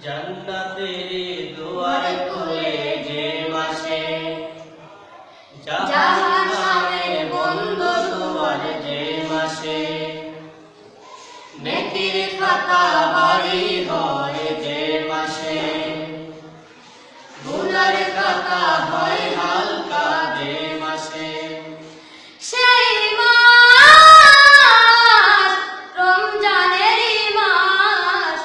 জান্নাতের দুয়ার খুলে যে মাসে, জাহান্নামের বন্ধ দুয়ার যে মাসে, নেকির খাতা ভারী হয় যে মাসে, গুনার খাতা হয় হালকা যে মাসে, সেই মাস রমজানেরই মাস,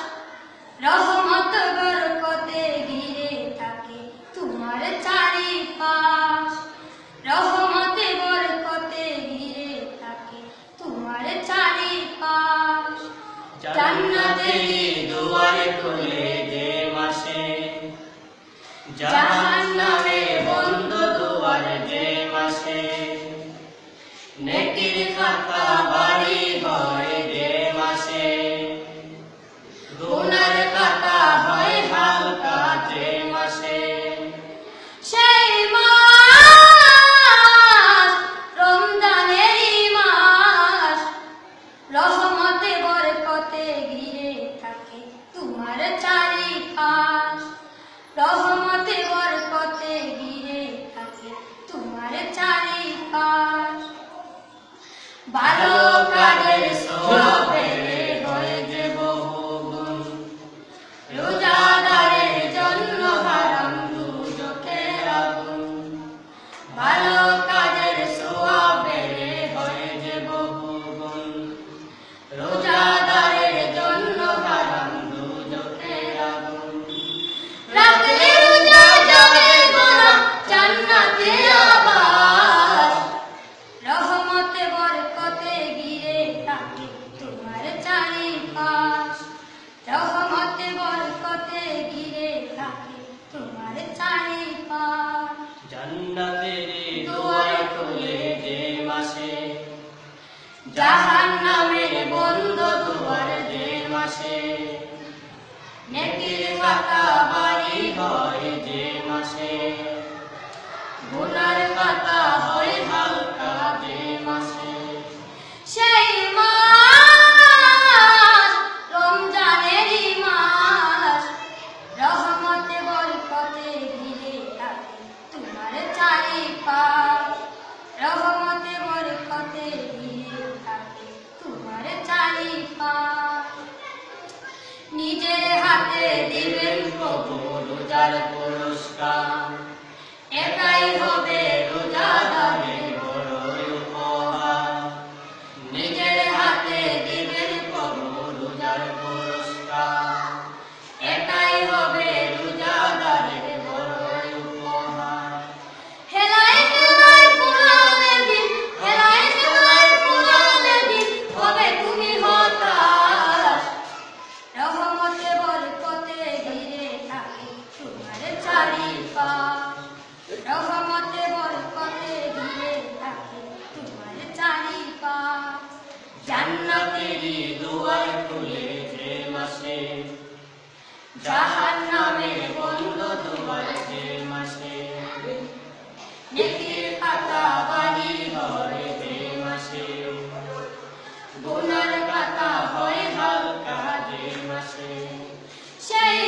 রহমত বরকতে ঘিরে থাকে তোমার চারিপাশ। রহমতে বরকতে ঘিরে থাকে তোমার চারিপাশ। জান্নাতেরই দুয়ার খুলে যে মাসে, জাহান্নামে বন্ধ দুয়ার যে মাসে, নেকির খাতা ভারী হয় যে মাসে, গুনার খাতা হয় হালকা যে মাসে, সেই মাস রমজানেরই মাস, রহমতে বরকতে ঘিরে থাকে তোমার চারিপাশ। রহমতে বরকতে ঘিরে থাকে তোমার চারিপাশ। ভালো কাজের সওয়াব পেলে হয় যে বহুগুণ, রোজাদারের জন্য হারাম দুজকের আগুন। ভালো কাজের সওয়াব পেলে হয় যে বহুগুণ, রোজাদারের জন্য হারাম দুজকের আগুন। রাখলে রোজা যাবে গোনা জান্নাতে আবাস। রহমতে বরকতে ঘিরে থাকে তোমার চারিপাশ। রহমতে বরকতে ঘিরে থাকে তোমার চারিপাশ। জান্নাতের দুয়ার খুলে যে মাসে, জাহান্নামের বন্ধ দুয়ার যে মাসে, নেকির খাতা ভারী হয় যে মাসে, গুনার খাতা হয় হালকা যে মাসে, সেই মাস রমজানেরই মাস, রহমতে বরকতে ঘিরে থাকে তোমার চারিপাশ। রহমতে বরকতে ঘিরে থাকে তোমার চারিপাশ। নিজের হাতে দিবেন প্রভু রোজার পুরস্কার, একাই হবে রোজাদারের বড় উপহার। নিজের হাতে দিবেন প্রভু রোজার পুরস্কার, একাই হবে রোজাদারের বড় উপহার। হেলায় হেলায় ফুরালে দিন, হেলায় হেলায় ফুরালে দিন, হবে তুমি হতাশ। রহমতে বরকতে ঘিরে থাকে তোমার চারিপাশ। রহমতে বরকতে ঘিরে থাকে তোমার চারিপাশ। জান্নাতেরই দুয়ার খুলে যে মাসে, জাহান্নামের বন্ধ দুয়ার যে মাসে, নেকির খাতা ভারী হয় যে মাসে, গুনার খাতা হয় হালকা যে মাসে, সেই